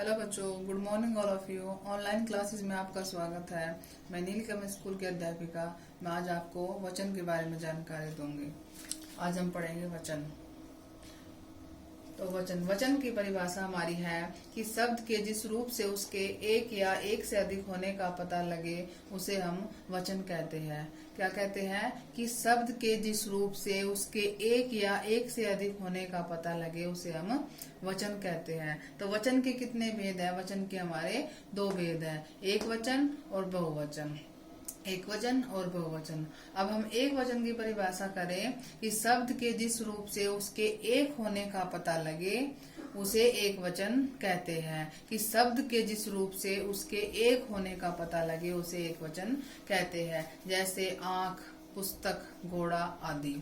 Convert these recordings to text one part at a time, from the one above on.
Hello बच्चों, good morning all of you. Online classes में आपका स्वागत है। मैं नीलकमल स्कूल की अध्यापिका। मैं आज आपको वचन के बारे में जानकारी दूंगी। आज हम पढ़ेंगे वचन। तो वचन की परिभाषा हमारी है कि शब्द के जिस रूप से उसके एक या एक से अधिक होने का पता लगे उसे हम वचन कहते हैं। क्या कहते हैं कि शब्द के जिस रूप से उसके एक या एक से अधिक होने का पता लगे उसे हम वचन कहते हैं। तो वचन के कितने भेद हैं? वचन के हमारे दो भेद हैं, एक वचन और बहुवचन। एक वचन और बहुवचन। अब हम एक वचन की परिभाषा करें कि शब्द के जिस रूप से उसके एक होने का पता लगे उसे एक वचन कहते हैं। कि शब्द के जिस रूप से उसके एक होने का पता लगे उसे एक वचन कहते हैं। जैसे आंख, पुस्तक, घोड़ा आदि।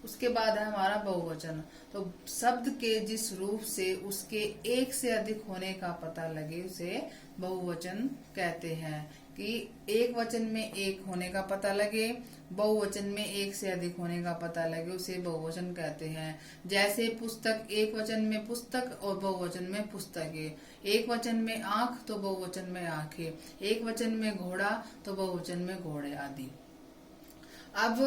उसके बाद है हमारा बहुवचन। तो शब्द के जिस रूप से उसके एक से अधिक होने का पता लगे उसे बहुवचन कहते हैं। कि एक वचन में एक होने का पता लगे, बहुवचन में एक से अधिक होने का पता लगे उसे बहुवचन कहते हैं। जैसे पुस्तक, एक वचन में पुस्तक और बहुवचन में पुस्तकें। एक वचन में आंख तो बहुवचन में आंखें। एक वचन में घोड़ा तो बहुवचन में घोड़े आदि। अब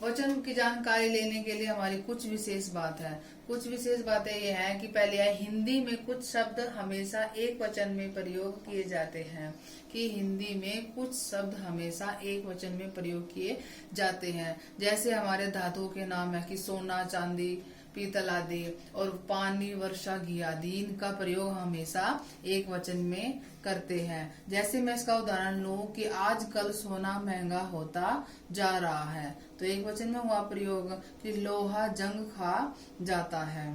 वचन की जानकारी लेने के लिए हमारी कुछ विशेष बात है। कुछ विशेष बातें ये हैं कि पहले है, हिंदी में कुछ शब्द हमेशा एक वचन में प्रयोग किए जाते हैं। कि हिंदी में कुछ शब्द हमेशा एक वचन में प्रयोग किए जाते हैं। जैसे हमारे धातुओं के नाम है कि सोना, चांदी, पीतल आदि, और पानी, वर्षा, घी आदि। इनका प्रयोग हमेशा एक वचन में करते हैं। जैसे मैं इसका उदाहरण लूं कि आजकल सोना महंगा होता जा रहा है, तो एक वचन में हुआ प्रयोग कि लोहा जंग खा जाता है।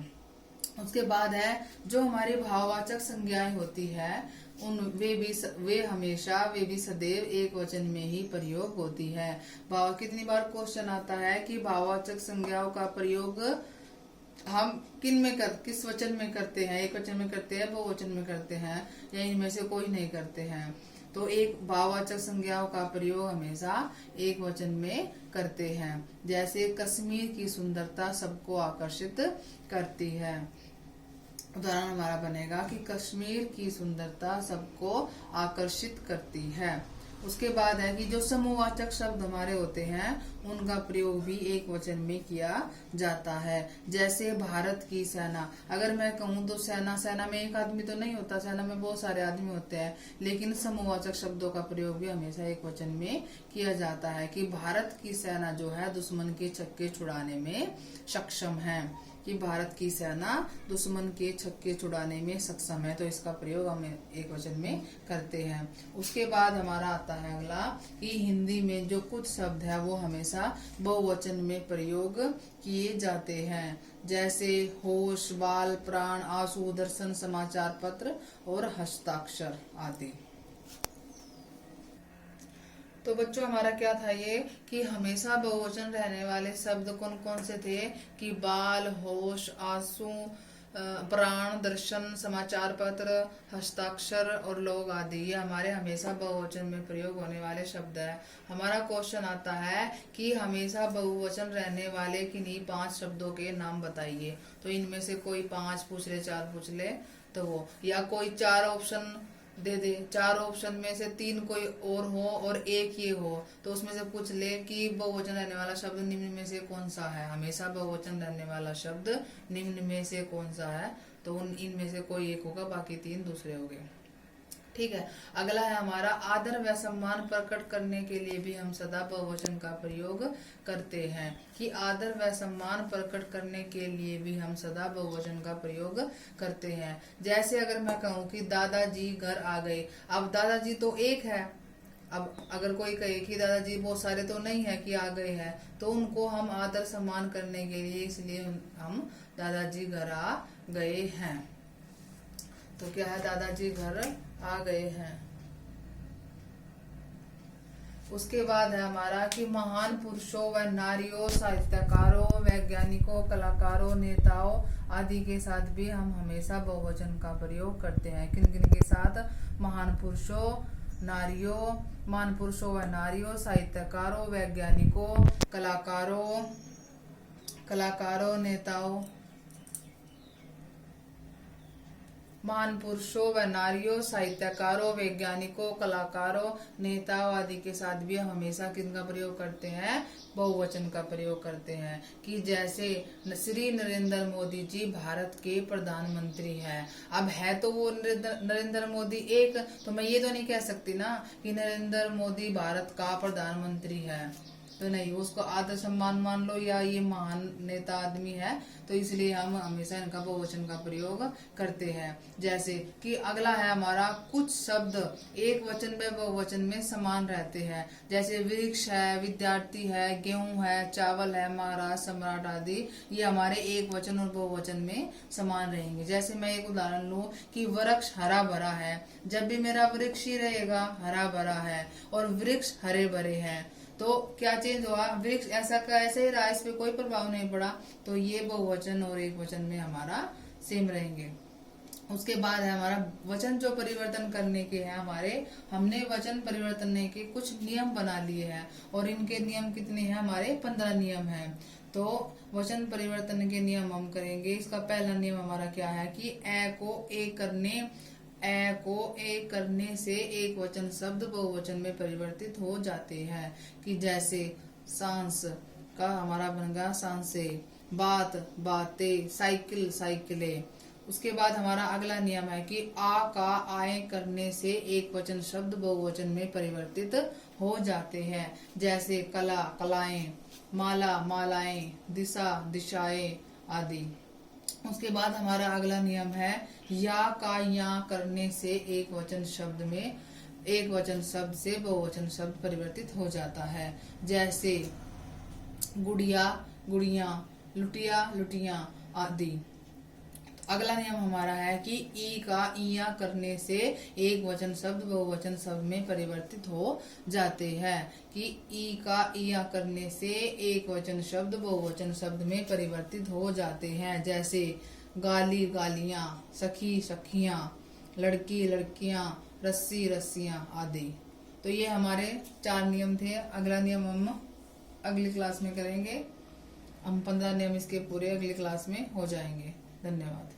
उसके बाद है जो हमारी भाववाचक संज्ञाएं होती है वे हमेशा वे भी सदैव एक वचन में ही प्रयोग होती है। कितनी बार क्वेश्चन आता है कि भाववाचक संज्ञाओं का प्रयोग हम किस वचन में करते हैं? एक वचन में करते हैं, बहुवचन में करते हैं, या इनमें से कोई नहीं करते हैं? तो एक भाववाचक संज्ञाओं का प्रयोग हमेशा एक वचन में करते हैं। जैसे कश्मीर की सुंदरता सबको आकर्षित करती है। उदाहरण हमारा बनेगा कि कश्मीर की सुंदरता सबको आकर्षित करती है। उसके बाद है कि जो समूहवाचक शब्द हमारे होते हैं उनका प्रयोग भी एक वचन में किया जाता है। जैसे भारत की सेना। अगर मैं कहूँ तो सेना में एक आदमी तो नहीं होता, सेना में बहुत सारे आदमी होते हैं, लेकिन समूहवाचक शब्दों का प्रयोग भी हमेशा एक वचन में किया जाता है। कि भारत की सेना जो है दुश्मन के छक्के छुड़ाने में सक्षम है। कि भारत की सेना दुश्मन के छक्के छुड़ाने में सक्षम है, तो इसका प्रयोग हम एक वचन में करते हैं। उसके बाद हमारा आता है अगला कि हिंदी में जो कुछ शब्द है वो हमेशा बहुवचन में प्रयोग किए जाते हैं। जैसे होश, बाल, प्राण, आंसू, दर्शन, समाचार पत्र और हस्ताक्षर आदि। तो बच्चों हमारा क्या था ये कि हमेशा बहुवचन रहने वाले शब्द कौन कौन से थे? कि बाल, होश, आंसू, प्राण, दर्शन, समाचार पत्र, हस्ताक्षर और लोग आदि। ये हमारे हमेशा बहुवचन में प्रयोग होने वाले शब्द है। हमारा क्वेश्चन आता है कि हमेशा बहुवचन रहने वाले किन्हीं 5 शब्दों के नाम बताइए। तो इनमें से कोई 5 पूछ ले, 4 पूछ ले तो वो, या कोई 4 ऑप्शन दे दे। 4 ऑप्शन में से 3 कोई और हो और एक ये हो, तो उसमें से पूछ ले कि बहुवचन रहने वाला शब्द निम्न में से कौन सा है। हमेशा बहुवचन रहने वाला शब्द निम्न में से कौन सा है? तो इनमें से कोई एक होगा, बाकी 3 दूसरे हो गए। ठीक है। अगला है हमारा आदर व सम्मान प्रकट करने के लिए भी हम सदा बहुवचन का प्रयोग करते हैं। कि आदर व सम्मान प्रकट करने के लिए भी हम सदा बहुवचन का प्रयोग करते हैं। जैसे अगर मैं कहूँ कि दादाजी घर आ गए। अब दादाजी तो एक है। अब अगर कोई कहे कि दादाजी बहुत सारे तो नहीं है कि आ गए हैं, तो उनको हम आदर सम्मान करने के लिए इसलिए हम दादाजी घर आ गए हैं। तो क्या है? दादाजी घर आ गए हैं। उसके बाद है हमारा कि महान पुरुषों व नारियों, साहित्यकारों, वैज्ञानिकों, कलाकारों, नेताओं आदि के साथ भी हम हमेशा बहुवचन का प्रयोग करते हैं। किन किन के साथ? महान पुरुषों व नारियों, साहित्यकारों, वैज्ञानिकों, कलाकारों, नेताओं महान पुरुषों व नारियों, साहित्यकारों, वैज्ञानिकों, कलाकारों, नेताओं आदि के साथ भी हम हमेशा किनका प्रयोग करते हैं? बहुवचन का प्रयोग करते हैं। कि जैसे श्री नरेंद्र मोदी जी भारत के प्रधानमंत्री हैं। अब है तो वो नरेंद्र मोदी एक, तो मैं ये तो नहीं कह सकती ना कि नरेंद्र मोदी भारत का प्रधानमंत्री है, तो नहीं, उसको आदर सम्मान मान लो, या ये महान नेता आदमी है, तो इसलिए हम हमेशा इनका बहुवचन का प्रयोग करते हैं। जैसे कि अगला है हमारा, कुछ शब्द एक वचन में बहुवचन में समान रहते हैं। जैसे वृक्ष है, विद्यार्थी है, गेहूं है, चावल है, महाराज, सम्राट आदि, ये हमारे एक वचन और बहुवचन में समान रहेंगे। जैसे मैं एक उदाहरण लूं कि वृक्ष हरा भरा है, जब भी मेरा वृक्ष ही रहेगा हरा भरा है, और वृक्ष हरे भरे हैं, तो क्या चेंज हुआ? वृक्ष ऐसा का ऐसे ही रहा, इस पे कोई प्रभाव नहीं पड़ा, तो ये बहुवचन और एक वचन में हमारा सेम रहेंगे। उसके बाद है हमारा वचन जो परिवर्तन करने के हैं हमारे, हमने वचन परिवर्तन के कुछ नियम बना लिए हैं, और इनके नियम कितने हैं? हमारे 15 नियम हैं। तो वचन परिवर्तन के नियम हम करेंगे। इसका पहला नियम हमारा क्या है कि ए को एक करने से एक वचन शब्द बहुवचन में परिवर्तित हो जाते हैं। कि जैसे सांस का हमारा बनेगा सांसे, बात बातें, साइकिल साइकिलें। उसके बाद हमारा अगला नियम है कि आ का आए करने से एक वचन शब्द बहुवचन में परिवर्तित हो जाते हैं। जैसे कला कलाएं, माला मालाएं, दिशा दिशाएं आदि। उसके बाद हमारा अगला नियम है या का या करने से एक वचन शब्द से बहुवचन शब्द परिवर्तित हो जाता है। जैसे गुड़िया गुड़िया, लुटिया लुटिया आदि। अगला नियम हमारा है कि ई का इया करने से एक वचन शब्द बहुवचन शब्द में परिवर्तित हो जाते हैं। कि ई का इया करने से एक वचन शब्द बहुवचन शब्द में परिवर्तित हो जाते हैं। जैसे गाली गालियां, सखी सखियां, लड़की लड़कियां, रस्सी रस्सियां आदि। तो ये हमारे 4 नियम थे। अगला नियम हम अगली क्लास में करेंगे। हम 15 नियम इसके पूरे अगली क्लास में हो जाएंगे। धन्यवाद।